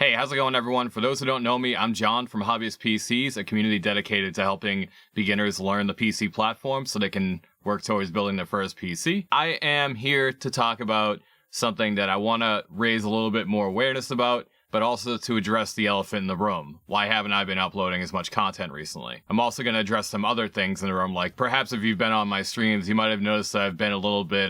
Hey, how's it going, everyone? For those who don't know me, I'm John from Hobbyist PCs, a community dedicated to helping beginners learn the PC platform so they can work towards building their first PC. I am here to talk about something that I want to raise a little bit more awareness about, but also to address the elephant in the room. Why haven't I been uploading as much content recently? I'm also going to address some other things in the room, like perhaps if you've been on my streams, you might have noticed that I've been a little bit,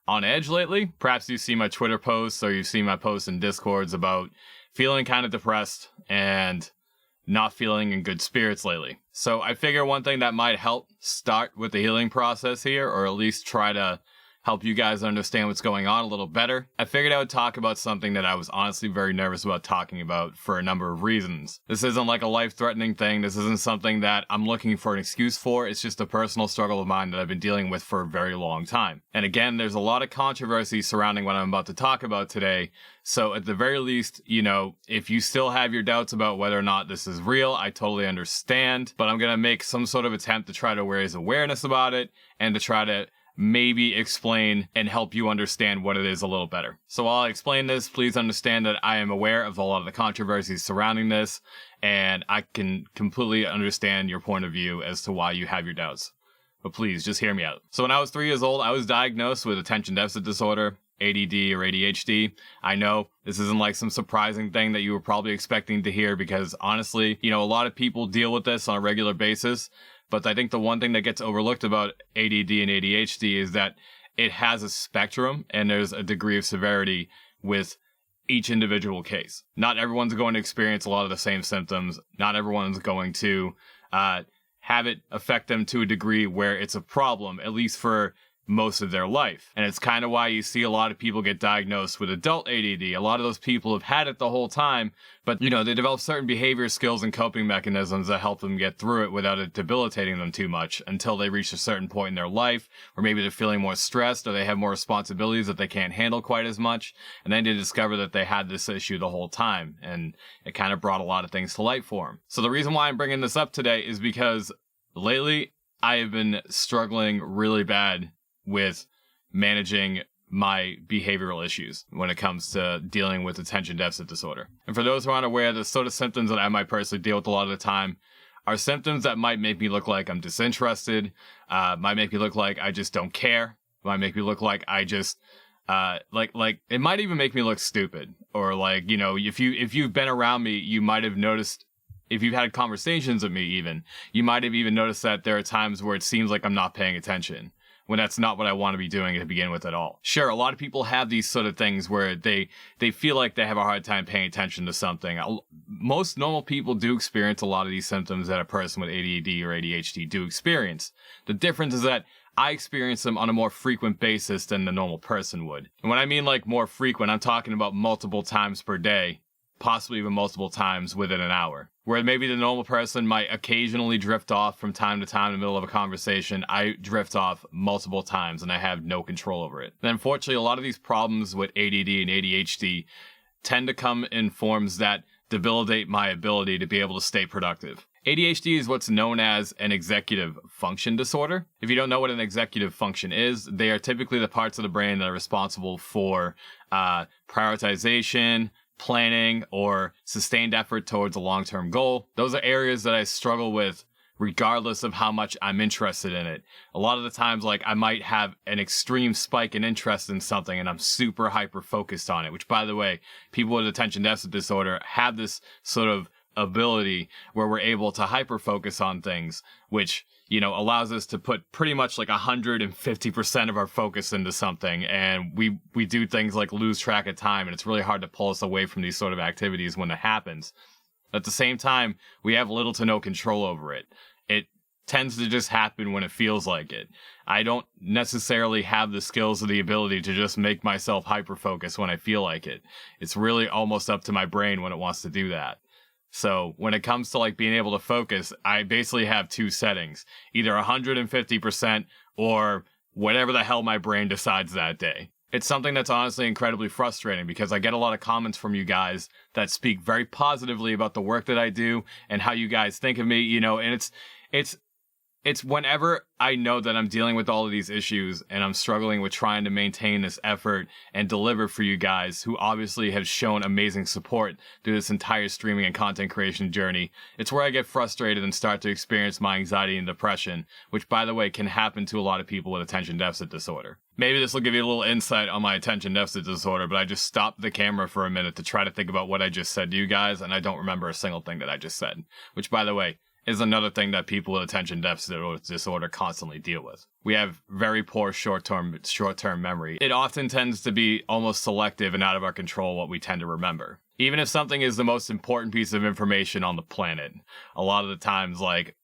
on edge lately. Perhaps you've seen my Twitter posts or you've seen my posts in Discords about feeling kind of depressed and not feeling in good spirits lately. So I figure one thing that might help start with the healing process here, or at least try to help you guys understand what's going on a little better, I figured I would talk about something that I was honestly very nervous about talking about for a number of reasons. This isn't like a life-threatening thing. This isn't something that I'm looking for an excuse for. It's just a personal struggle of mine that I've been dealing with for a very long time. And again, there's a lot of controversy surrounding what I'm about to talk about today. So at the very least, if you still have your doubts about whether or not this is real, I totally understand. But I'm going to make some sort of attempt to try to raise awareness about it and to try to maybe explain and help you understand what it is a little better. So while I explain this, please understand that I am aware of a lot of the controversies surrounding this, and I can completely understand your point of view as to why you have your doubts. But please, just hear me out. So when I was 3 years old, I was diagnosed with attention deficit disorder, ADD or ADHD. I know this isn't like some surprising thing that you were probably expecting to hear because honestly, a lot of people deal with this on a regular basis. But I think the one thing that gets overlooked about ADD and ADHD is that it has a spectrum and there's a degree of severity with each individual case. Not everyone's going to experience a lot of the same symptoms. Not everyone's going to have it affect them to a degree where it's a problem, at least for most of their life. And it's kind of why you see a lot of people get diagnosed with adult ADD. A lot of those people have had it the whole time, but they develop certain behavior skills and coping mechanisms that help them get through it without it debilitating them too much until they reach a certain point in their life, or maybe they're feeling more stressed or they have more responsibilities that they can't handle quite as much. And then they discover that they had this issue the whole time, and it kind of brought a lot of things to light for them. So the reason why I'm bringing this up today is because lately I have been struggling really bad with managing my behavioral issues when it comes to dealing with attention deficit disorder. And for those who aren't aware, the sort of symptoms that I might personally deal with a lot of the time are symptoms that might make me look like I'm disinterested, might make me look like I just don't care, might make me look like I just like it might even make me look stupid, or if you've been around me, you might have noticed. If you've had conversations with me even, you might have even noticed that there are times where it seems like I'm not paying attention, when that's not what I want to be doing to begin with at all. Sure, a lot of people have these sort of things where they feel like they have a hard time paying attention to something. Most normal people do experience a lot of these symptoms that a person with ADD or ADHD do experience. The difference is that I experience them on a more frequent basis than the normal person would. And when I mean like more frequent, I'm talking about multiple times per day, possibly even multiple times within an hour. Where maybe the normal person might occasionally drift off from time to time in the middle of a conversation, I drift off multiple times and I have no control over it. And unfortunately, a lot of these problems with ADD and ADHD tend to come in forms that debilitate my ability to be able to stay productive. ADHD is what's known as an executive function disorder. If you don't know what an executive function is, they are typically the parts of the brain that are responsible for prioritization, planning, or sustained effort towards a long-term goal. Those are areas that I struggle with regardless of how much I'm interested in it. A lot of the times, I might have an extreme spike in interest in something and I'm super hyper-focused on it, which, by the way, people with attention deficit disorder have this sort of ability where we're able to hyper-focus on things, which allows us to put pretty much 150% of our focus into something, and we do things like lose track of time, and it's really hard to pull us away from these sort of activities when it happens. At the same time, we have little to no control over it. It tends to just happen when it feels like it. I don't necessarily have the skills or the ability to just make myself hyper-focus when I feel like it. It's really almost up to my brain when it wants to do that. So when it comes to being able to focus, I basically have two settings, either 150% or whatever the hell my brain decides that day. It's something that's honestly incredibly frustrating because I get a lot of comments from you guys that speak very positively about the work that I do and how you guys think of me, and it's it's whenever I know that I'm dealing with all of these issues and I'm struggling with trying to maintain this effort and deliver for you guys who obviously have shown amazing support through this entire streaming and content creation journey. It's where I get frustrated and start to experience my anxiety and depression, which, by the way, can happen to a lot of people with attention deficit disorder. Maybe this will give you a little insight on my attention deficit disorder, but I just stopped the camera for a minute to try to think about what I just said to you guys, and I don't remember a single thing that I just said, which, by the way, is another thing that people with attention deficit disorder constantly deal with. We have very poor short-term memory. It often tends to be almost selective and out of our control what we tend to remember. Even if something is the most important piece of information on the planet, a lot of the times, like,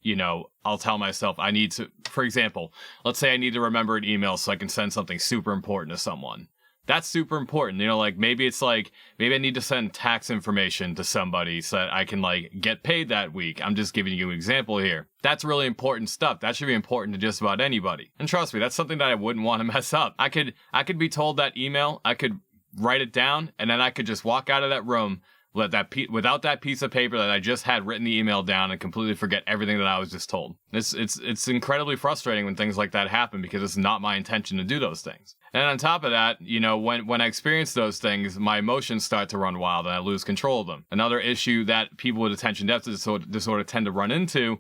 you know, I'll tell myself I need to, for example, let's say I need to remember an email so I can send something super important to someone. That's super important. You know, like maybe I need to send tax information to somebody so that I can like get paid that week. I'm just giving you an example here. That's really important stuff. That should be important to just about anybody. And trust me, that's something that I wouldn't want to mess up. I could be told that email, I could write it down, and then I could just walk out of that room without that piece of paper that I just had written the email down and completely forget everything that I was just told. It's incredibly frustrating when things like that happen because it's not my intention to do those things. And on top of that, you know, when I experience those things, my emotions start to run wild and I lose control of them. Another issue that people with attention deficit disorder tend to run into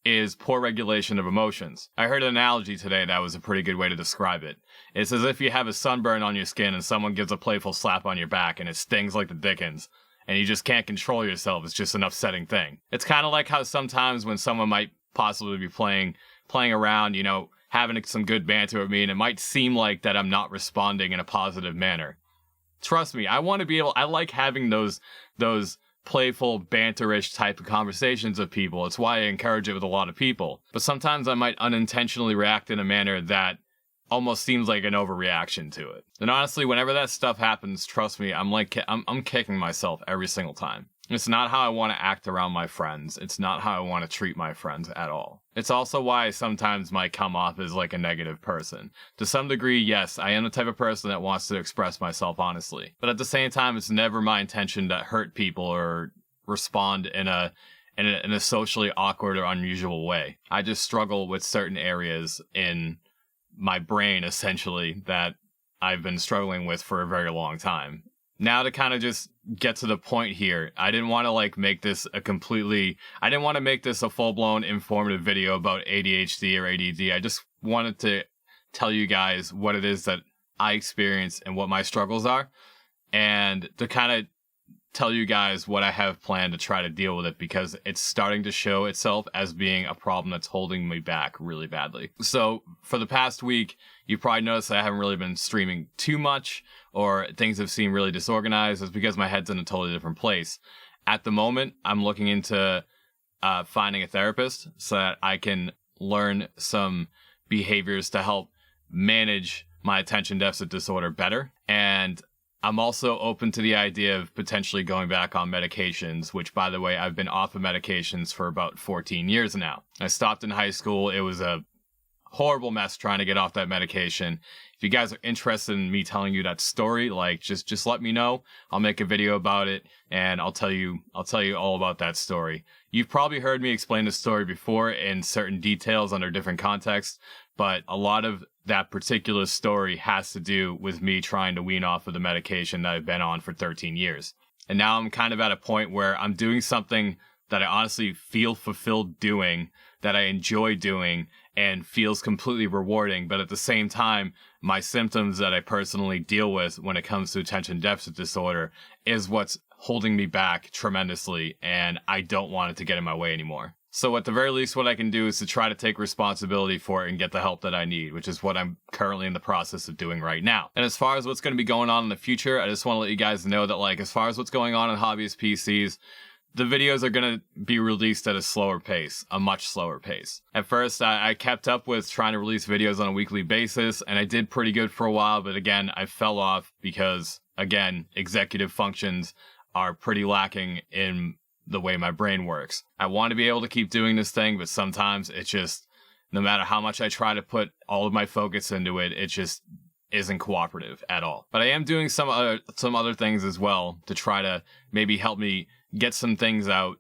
is poor regulation of emotions. I heard an analogy today that was a pretty good way to describe it. It's as if you have a sunburn on your skin and someone gives a playful slap on your back and it stings like the dickens, and you just can't control yourself. It's just an upsetting thing. It's kind of like how sometimes when someone might possibly be playing around, you know, having some good banter with me, and it might seem like that I'm not responding in a positive manner. Trust me, I like having those playful, banterish type of conversations with people. It's why I encourage it with a lot of people. But sometimes I might unintentionally react in a manner that almost seems like an overreaction to it. And honestly, whenever that stuff happens, trust me, I'm kicking myself every single time. It's not how I want to act around my friends. It's not how I want to treat my friends at all. It's also why I sometimes might come off as like a negative person. To some degree, yes, I am the type of person that wants to express myself honestly. But at the same time, it's never my intention to hurt people or respond in a socially awkward or unusual way. I just struggle with certain areas in my brain, essentially, that I've been struggling with for a very long time. Now to kind of just get to the point here, I didn't want to make this a full-blown informative video about ADHD or ADD. I just wanted to tell you guys what it is that I experience and what my struggles are, and to kind of tell you guys what I have planned to try to deal with it, because it's starting to show itself as being a problem that's holding me back really badly. So for the past week, you probably noticed that I haven't really been streaming too much, or things have seemed really disorganized. It's because my head's in a totally different place. At the moment, I'm looking into finding a therapist so that I can learn some behaviors to help manage my attention deficit disorder better. And I'm also open to the idea of potentially going back on medications, which, by the way, I've been off of medications for about 14 years now. I stopped in high school. It was a horrible mess trying to get off that medication. If you guys are interested in me telling you that story, just let me know. I'll make a video about it, and I'll tell you all about that story. You've probably heard me explain the story before in certain details under different contexts, but a lot of that particular story has to do with me trying to wean off of the medication that I've been on for 13 years. And now I'm kind of at a point where I'm doing something that I honestly feel fulfilled doing, that I enjoy doing, and feels completely rewarding. But at the same time, my symptoms that I personally deal with when it comes to attention deficit disorder is what's holding me back tremendously, and I don't want it to get in my way anymore. So at the very least, what I can do is to try to take responsibility for it and get the help that I need, which is what I'm currently in the process of doing right now. And as far as what's going to be going on in the future, I just want to let you guys know that, as far as what's going on in Hobbyist PCs, the videos are going to be released at a slower pace, a much slower pace. At first, I kept up with trying to release videos on a weekly basis, and I did pretty good for a while, but again, I fell off because, again, executive functions are pretty lacking in the way my brain works. I want to be able to keep doing this thing, but sometimes it just, no matter how much I try to put all of my focus into it, it just isn't cooperative at all. But I am doing some other things as well to try to maybe help me get some things out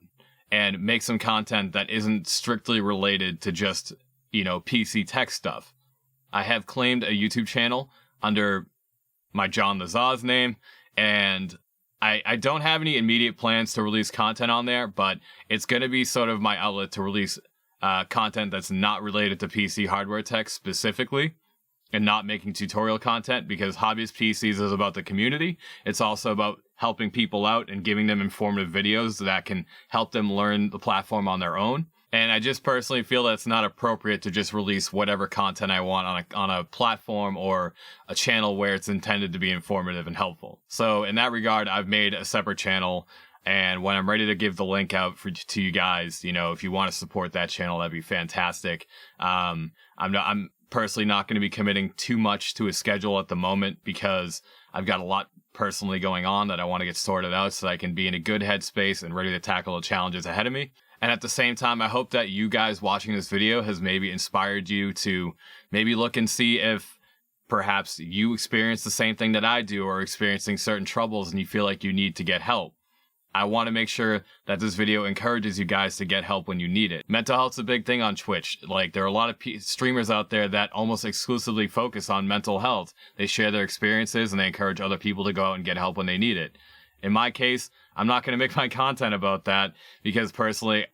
and make some content that isn't strictly related to just, PC tech stuff. I have claimed a YouTube channel under my John the Zaz name, and I don't have any immediate plans to release content on there, but it's going to be sort of my outlet to release content that's not related to PC hardware tech specifically, and not making tutorial content, because Hobbyist PCs is about the community. It's also about helping people out and giving them informative videos that can help them learn the platform on their own. And I just personally feel that it's not appropriate to just release whatever content I want on a platform or a channel where it's intended to be informative and helpful. So in that regard, I've made a separate channel, and when I'm ready to give the link out to you guys, if you want to support that channel, that'd be fantastic. I'm personally not going to be committing too much to a schedule at the moment, because I've got a lot personally going on that I want to get sorted out so that I can be in a good headspace and ready to tackle the challenges ahead of me. And at the same time, I hope that you guys watching this video has maybe inspired you to maybe look and see if perhaps you experience the same thing that I do, or experiencing certain troubles and you feel like you need to get help. I want to make sure that this video encourages you guys to get help when you need it. Mental health's a big thing on Twitch. Like, there are a lot of streamers out there that almost exclusively focus on mental health. They share their experiences and they encourage other people to go out and get help when they need it. In my case, I'm not going to make my content about that, because personally,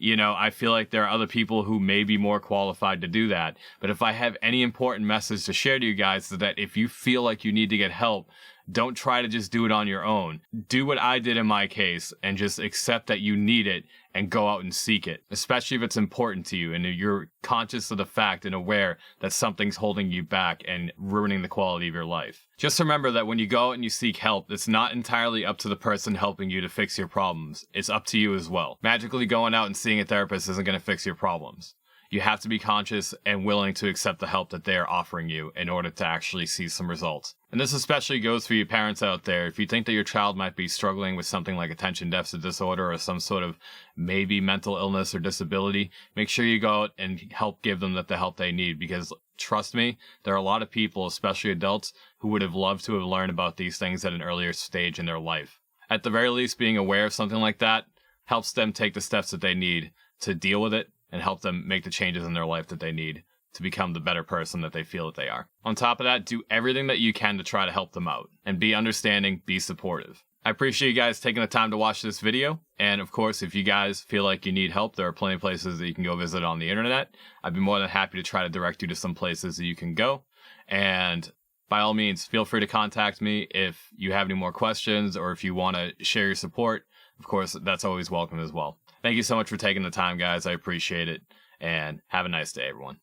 I feel like there are other people who may be more qualified to do that. But if I have any important message to share to you guys, is that if you feel like you need to get help, don't try to just do it on your own. Do what I did in my case and just accept that you need it and go out and seek it, especially if it's important to you and you're conscious of the fact and aware that something's holding you back and ruining the quality of your life. Just remember that when you go out and you seek help, it's not entirely up to the person helping you to fix your problems. It's up to you as well. Magically going out and seeing a therapist isn't going to fix your problems. You have to be conscious and willing to accept the help that they are offering you in order to actually see some results. And this especially goes for you parents out there. If you think that your child might be struggling with something like attention deficit disorder or some sort of maybe mental illness or disability, make sure you go out and help give them the help they need, because trust me, there are a lot of people, especially adults, who would have loved to have learned about these things at an earlier stage in their life. At the very least, being aware of something like that helps them take the steps that they need to deal with it and help them make the changes in their life that they need to become the better person that they feel that they are. On top of that, do everything that you can to try to help them out, and be understanding, be supportive. I appreciate you guys taking the time to watch this video, and of course, if you guys feel like you need help, there are plenty of places that you can go visit on the internet. I'd be more than happy to try to direct you to some places that you can go, and by all means, feel free to contact me if you have any more questions, or if you want to share your support. Of course, that's always welcome as well. Thank you so much for taking the time, guys. I appreciate it. And have a nice day, everyone.